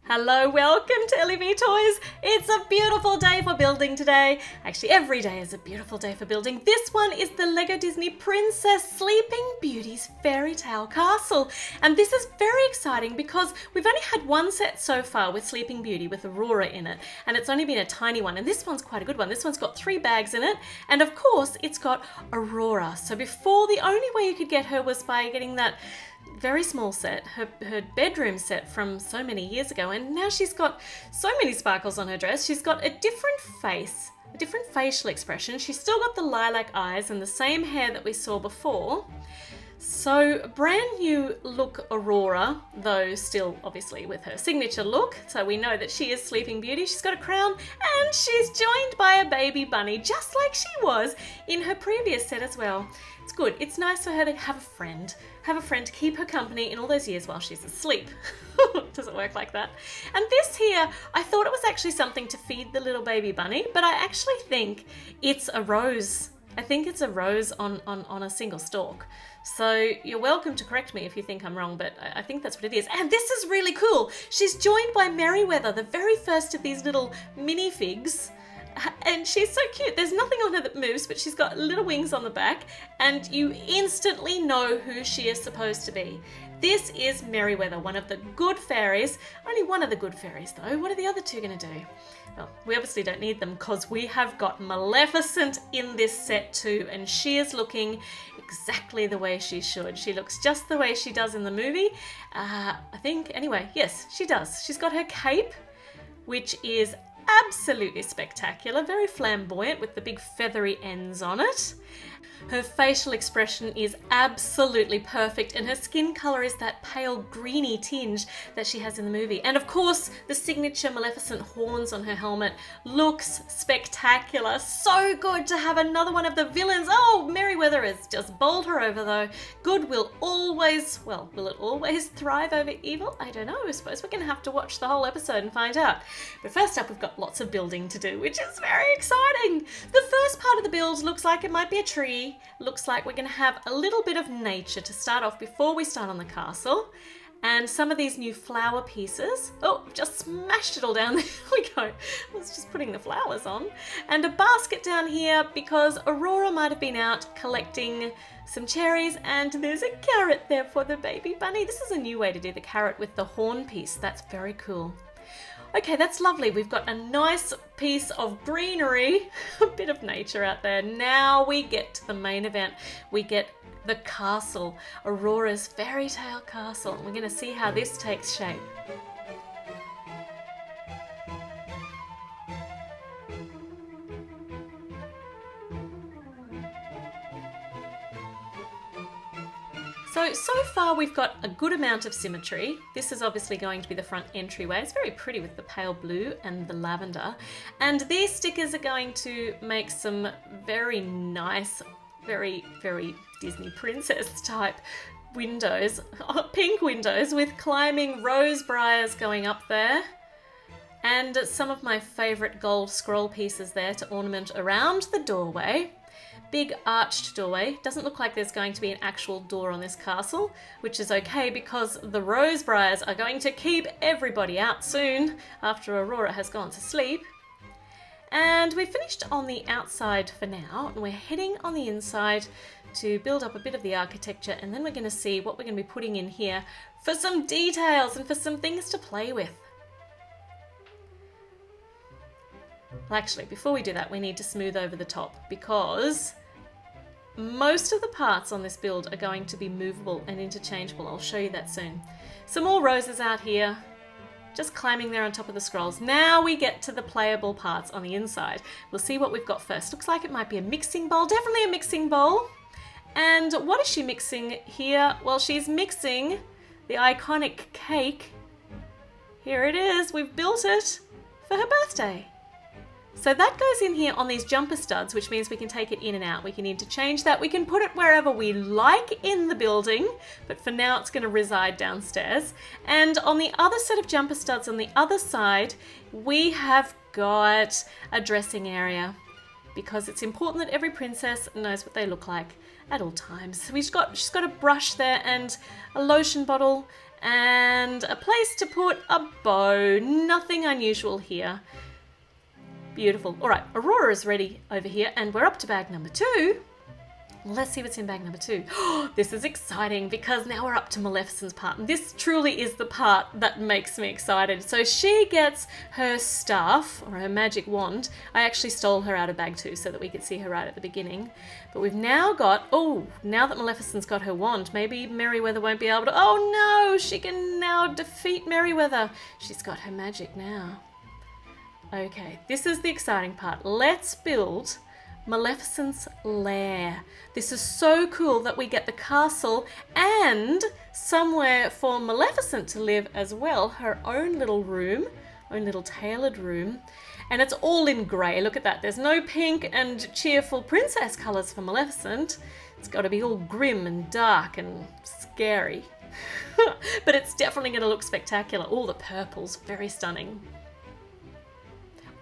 Hello, welcome to Ellie V Toys. It's a beautiful day for building today. Actually, every day is a beautiful day for building. This one is the Lego Disney Princess Sleeping Beauty's Fairytale Castle. And this is very exciting because we've only had one set so far with Sleeping Beauty with Aurora in it. And it's only been a tiny one. And this one's quite a good one. This one's got 3 bags in it. And of course, it's got Aurora. So before, the only way you could get her was by getting that very small set, her bedroom set from so many years ago, and now she's got so many sparkles on her dress. She's got a different face, a different facial expression. She's still got the lilac eyes and the same hair that we saw before. So brand new look Aurora, though still obviously with her signature look. So we know that she is Sleeping Beauty. She's got a crown and she's joined by a baby bunny, just like she was in her previous set as well. It's good. It's nice for her to have a friend to keep her company in all those years while she's asleep. Does it work like that? And this here, I thought it was actually something to feed the little baby bunny, but I actually think it's a rose. I think it's a rose on a single stalk. So you're welcome to correct me if you think I'm wrong, but I think that's what it is. And this is really cool. She's joined by Merryweather, the very first of these little minifigs. And she's so cute. There's nothing on her that moves, but she's got little wings on the back, and you instantly know who she is supposed to be. This is Merryweather, one of the good fairies. Only one of the good fairies, though. What are the other two going to do? Well, we obviously don't need them because we have got Maleficent in this set too, and she is looking exactly the way she should. She looks just the way she does in the movie. I think, anyway, yes, she does. She's got her cape, which is absolutely spectacular, very flamboyant with the big feathery ends on it. Her facial expression is absolutely perfect, and her skin colour is that pale greeny tinge that she has in the movie. And of course, the signature Maleficent horns on her helmet looks spectacular. So good to have another one of the villains. Oh, Merryweather has just bowled her over though. Good will always, well, will it always thrive over evil? I don't know. I suppose we're going to have to watch the whole episode and find out. But first up, we've got lots of building to do, which is very exciting. The first part of the build looks like it might be a tree. Looks like we're going to have a little bit of nature to start off before we start on the castle. And some of these new flower pieces. Oh, I've just smashed it all down. There we go. I was just putting the flowers on. And a basket down here because Aurora might have been out collecting some cherries, and there's a carrot there for the baby bunny. This is a new way to do the carrot with the horn piece. That's very cool. Okay, that's lovely. We've got a nice piece of greenery, a bit of nature out there. Now we get to the main event. We get the castle, Aurora's Fairytale Castle. We're going to see how this takes shape. So far we've got a good amount of symmetry. This is obviously going to be the front entryway. It's very pretty with the pale blue and the lavender. And these stickers are going to make some very nice, very, very Disney princess type windows. Pink windows with climbing rose briars going up there. And some of my favourite gold scroll pieces there to ornament around the doorway. Big arched doorway. Doesn't look like there's going to be an actual door on this castle, which is okay because the rose briars are going to keep everybody out soon after Aurora has gone to sleep. And we've finished on the outside for now, and we're heading on the inside to build up a bit of the architecture, and then we're going to see what we're going to be putting in here for some details and for some things to play with. Well, actually, before we do that, we need to smooth over the top because most of the parts on this build are going to be movable and interchangeable. I'll show you that soon. Some more roses out here, just climbing there on top of the scrolls. Now we get to the playable parts on the inside. We'll see what we've got first. Looks like it might be a mixing bowl, definitely a mixing bowl. And what is she mixing here? Well, she's mixing the iconic cake. Here it is, we've built it for her birthday. So that goes in here on these jumper studs, which means we can take it in and out. We can interchange that. We can put it wherever we like in the building, but for now it's going to reside downstairs. And on the other set of jumper studs on the other side, we have got a dressing area because it's important that every princess knows what they look like at all times. So she's got a brush there and a lotion bottle and a place to put a bow. Nothing unusual here. Beautiful. All right, Aurora is ready over here, and we're up to bag number 2. Let's see what's in bag number 2. This is exciting because now we're up to Maleficent's part. And this truly is the part that makes me excited. So she gets her staff, or her magic wand. I actually stole her out of bag 2 so that we could see her right at the beginning. But we've now got, now that Maleficent's got her wand, maybe Merryweather won't be able to, oh no, she can now defeat Merryweather. She's got her magic now. Okay, this is the exciting part. Let's build Maleficent's lair. This is so cool that we get the castle and somewhere for Maleficent to live as well. Her own little room, own little tailored room. And it's all in grey. Look at that. There's no pink and cheerful princess colours for Maleficent. It's got to be all grim and dark and scary. But it's definitely going to look spectacular. All the purples, very stunning.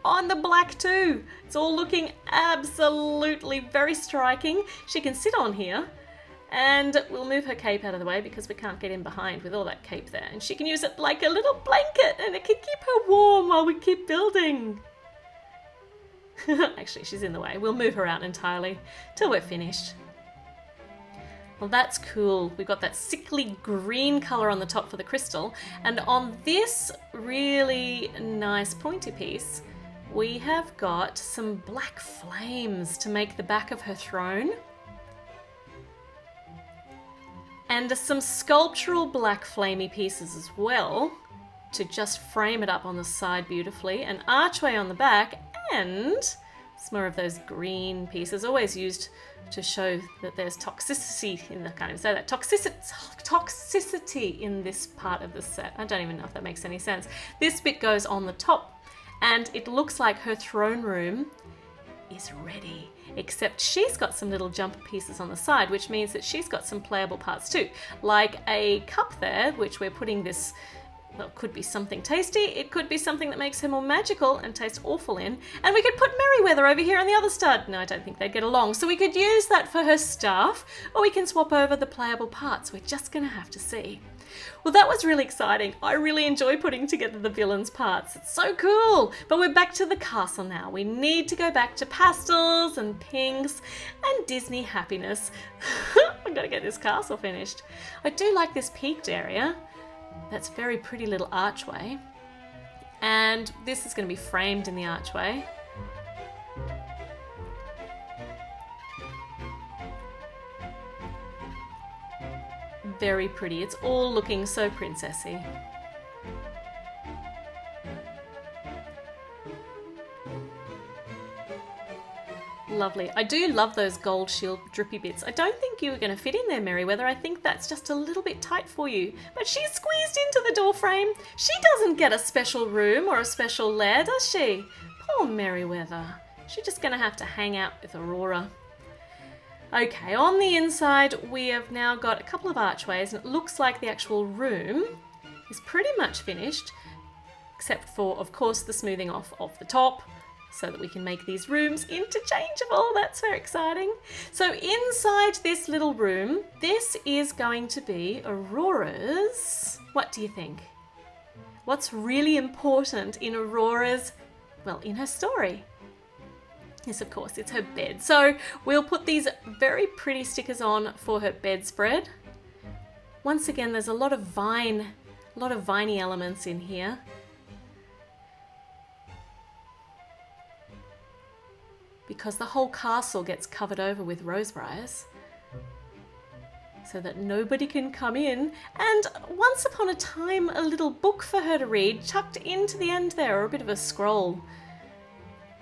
On the black too. It's all looking absolutely very striking. She can sit on here, and we'll move her cape out of the way because we can't get in behind with all that cape there. And she can use it like a little blanket, and it can keep her warm while we keep building. Actually, she's in the way. We'll move her out entirely till we're finished. Well, that's cool. We've got that sickly green colour on the top for the crystal, and on this really nice pointy piece, we have got some black flames to make the back of her throne. And some sculptural black flamey pieces as well to just frame it up on the side beautifully. An archway on the back and some more of those green pieces, always used to show that there's toxicity in the, can't even say that, toxicity in this part of the set. I don't even know if that makes any sense. This bit goes on the top. And it looks like her throne room is ready, except she's got some little jumper pieces on the side, which means that she's got some playable parts too, like a cup there, which we're putting this, well, it could be something tasty, it could be something that makes her more magical and taste awful in, and we could put Merryweather over here on the other side. No, I don't think they'd get along, so we could use that for her staff, or we can swap over the playable parts. We're just gonna have to see. Well, that was really exciting. I really enjoy putting together the villains' parts. It's so cool. But we're back to the castle now. We need to go back to pastels and pinks and Disney happiness. I've got to get this castle finished. I do like this peaked area. That's a very pretty little archway. And this is going to be framed in the archway. Very pretty. It's all looking so princessy. Lovely. I do love those gold shield drippy bits. I don't think you were going to fit in there, Merryweather. I think that's just a little bit tight for you. But she's squeezed into the door frame. She doesn't get a special room or a special lair, does she? Poor Merryweather. She's just going to have to hang out with Aurora. Okay, on the inside we have now got a couple of archways, and it looks like the actual room is pretty much finished, except for, of course, the smoothing off of the top so that we can make these rooms interchangeable. That's very exciting. So inside this little room, this is going to be Aurora's... What do you think? What's really important in Aurora's, well, in her story? Yes, of course, it's her bed. So we'll put these very pretty stickers on for her bedspread. Once again, there's a lot of viney elements in here. Because the whole castle gets covered over with rosebriars, so that nobody can come in. And once upon a time, a little book for her to read chucked into the end there, or a bit of a scroll.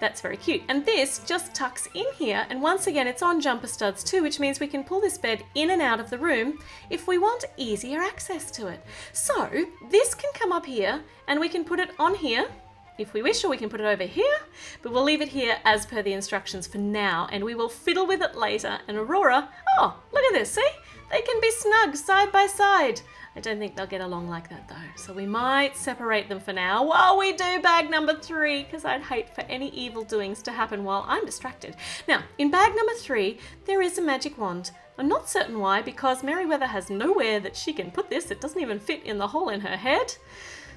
That's very cute. And this just tucks in here, and once again it's on jumper studs too, which means we can pull this bed in and out of the room if we want easier access to it. So this can come up here and we can put it on here if we wish, or we can put it over here, but we'll leave it here as per the instructions for now, and we will fiddle with it later. And Aurora, oh, look at this, see? They can be snug side by side. I don't think they'll get along like that though, so we might separate them for now while we do bag number 3, because I'd hate for any evil doings to happen while I'm distracted. Now, in bag number 3, there is a magic wand I'm not certain why, because Merryweather has nowhere that she can put this. It doesn't even fit in the hole in her head.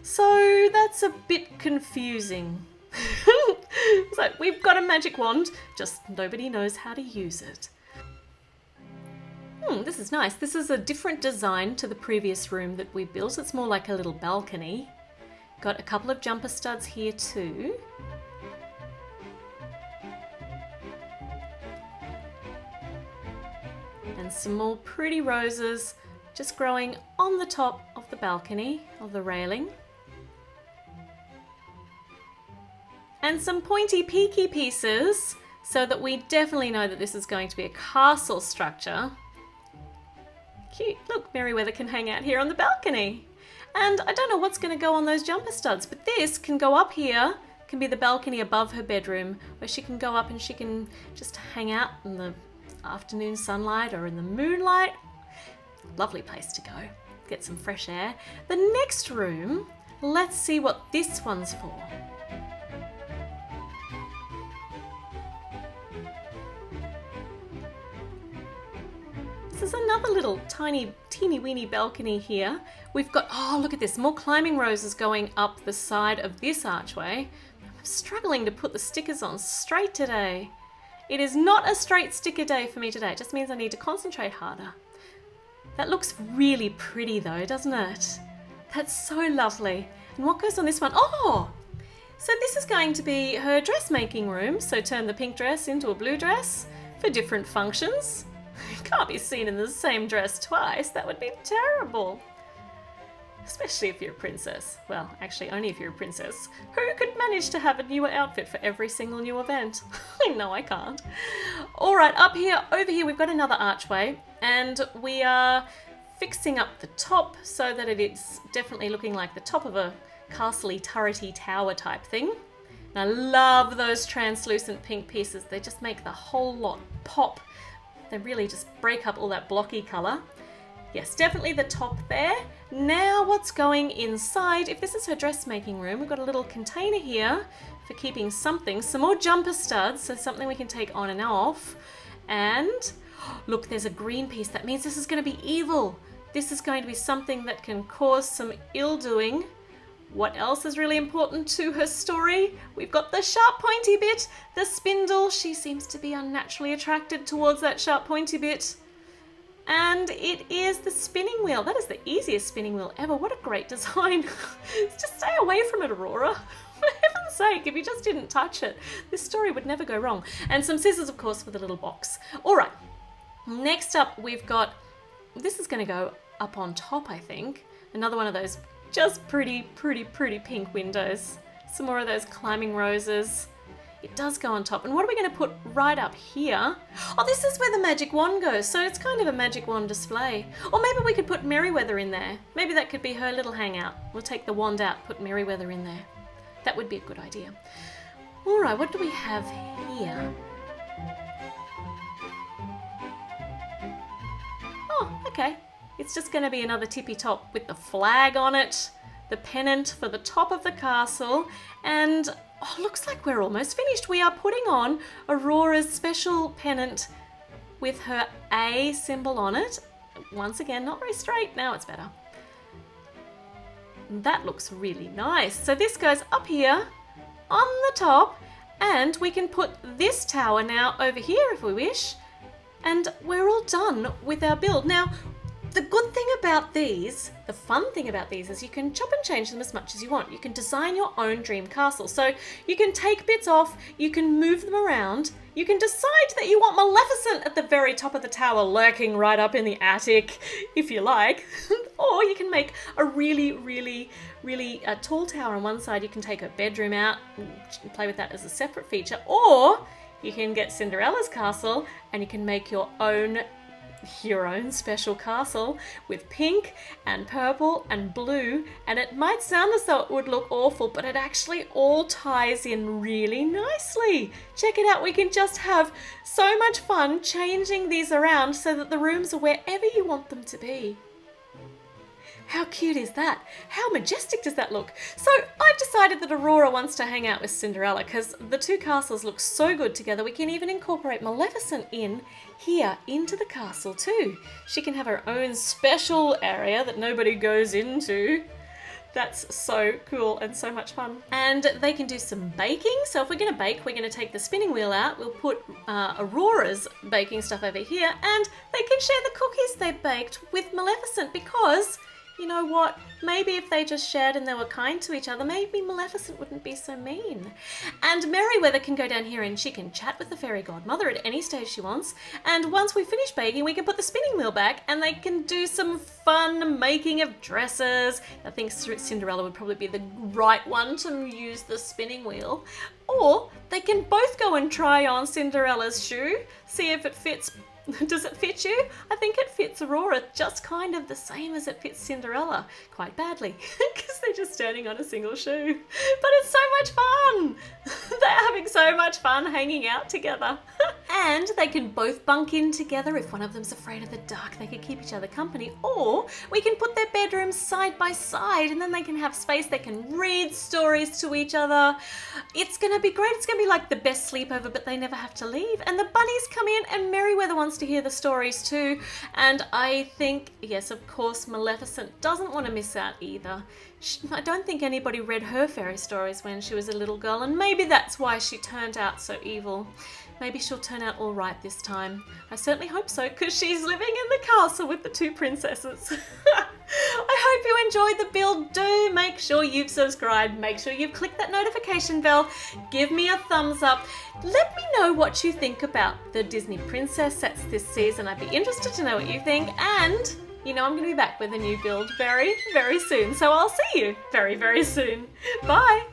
So that's a bit confusing. So we've got a magic wand, just nobody knows how to use it. This is nice. This is a different design to the previous room that we built. It's more like a little balcony. Got a couple of jumper studs here too. And some more pretty roses just growing on the top of the balcony, of the railing. And some pointy peaky pieces so that we definitely know that this is going to be a castle structure. Cute, look, Merryweather can hang out here on the balcony. And I don't know what's going to go on those jumper studs, but this can go up here, can be the balcony above her bedroom, where she can go up and she can just hang out in the afternoon sunlight or in the moonlight. Lovely place to go, get some fresh air. The next room, let's see what this one's for. This is another little tiny, teeny weeny balcony here. We've got, oh look at this, more climbing roses going up the side of this archway. I'm struggling to put the stickers on straight today. It is not a straight sticker day for me today. It just means I need to concentrate harder. That looks really pretty though, doesn't it? That's so lovely. And what goes on this one? Oh! So this is going to be her dressmaking room. So turn the pink dress into a blue dress for different functions. Can't be seen in the same dress twice. That would be terrible. Especially if you're a princess. Well, actually only if you're a princess. Who could manage to have a newer outfit for every single new event? I know I can't. All right, up here, over here, we've got another archway and we are fixing up the top so that it is definitely looking like the top of a castle-y, turrety tower type thing. And I love those translucent pink pieces. They just make the whole lot pop. They really just break up all that blocky colour. Yes, definitely the top there. Now what's going inside? If this is her dressmaking room, we've got a little container here for keeping something. Some more jumper studs, so something we can take on and off. And look, there's a green piece. That means this is going to be evil. This is going to be something that can cause some ill doing. What else is really important to her story? We've got the sharp pointy bit, the spindle. She seems to be unnaturally attracted towards that sharp pointy bit. And it is the spinning wheel. That is the easiest spinning wheel ever. What a great design. Just stay away from it, Aurora. For heaven's sake, if you just didn't touch it, this story would never go wrong. And some scissors, of course, with a little box. All right, next up we've got, this is going to go up on top, I think. Another one of those just pretty pink windows. Some more of those climbing roses. It does go on top. And what are we going to put right up here? Oh, this is where the magic wand goes. So it's kind of a magic wand display. Or maybe we could put Merryweather in there. Maybe that could be her little hangout. We'll take the wand out, put Merryweather in there. That would be a good idea. All right, what do we have here? Oh, okay. It's just going to be another tippy top with the flag on it, the pennant for the top of the castle, and oh, looks like we're almost finished. We are putting on Aurora's special pennant with her A symbol on it. Once again, not very straight. Now it's better. That looks really nice. So this goes up here on the top, and we can put this tower now over here if we wish, and we're all done with our build. Now, the good thing about these, the fun thing about these, is you can chop and change them as much as you want. You can design your own dream castle. So you can take bits off, you can move them around, you can decide that you want Maleficent at the very top of the tower lurking right up in the attic, if you like. Or you can make a really tall tower on one side. You can take her bedroom out and play with that as a separate feature. Or you can get Cinderella's castle and you can make your own special castle with pink and purple and blue, and it might sound as though it would look awful, but it actually all ties in really nicely. Check it out. We can just have so much fun changing these around so that the rooms are wherever you want them to be. How cute is that? How majestic does that look? So I've decided that Aurora wants to hang out with Cinderella because the two castles look so good together. We can even incorporate Maleficent in here into the castle too. She can have her own special area that nobody goes into. That's so cool and so much fun. And they can do some baking. So if we're going to bake, we're going to take the spinning wheel out. We'll put Aurora's baking stuff over here, and they can share the cookies they baked with Maleficent because, you know what, maybe if they just shared and they were kind to each other, maybe Maleficent wouldn't be so mean. And Merryweather can go down here and she can chat with the fairy godmother at any stage she wants. And once we finish baking, we can put the spinning wheel back and they can do some fun making of dresses. I think Cinderella would probably be the right one to use the spinning wheel. Or they can both go and try on Cinderella's shoe, see if it fits. Does it fit you? I think it fits Aurora just kind of the same as it fits Cinderella. Quite badly, because they're just standing on a single shoe. But it's so much fun! They're having so much fun hanging out together. And they can both bunk in together. If one of them's afraid of the dark, they can keep each other company. Or we can put their bedrooms side by side and then they can have space. They can read stories to each other. It's going to be great. It's going to be like the best sleepover, but they never have to leave. And the bunnies come in and Merryweather wants to hear the stories too. And I think, yes, of course, Maleficent doesn't want to miss out either. I don't think anybody read her fairy stories when she was a little girl, and maybe that's why she turned out so evil. Maybe she'll turn out all right this time. I certainly hope so, because she's living in the castle with the two princesses. I hope you enjoyed the build. Do make sure you've subscribed. Make sure you've clicked that notification bell. Give me a thumbs up. Let me know what you think about the Disney princess sets this season. I'd be interested to know what you think. And you know I'm going to be back with a new build very, very soon. So I'll see you very, very soon. Bye.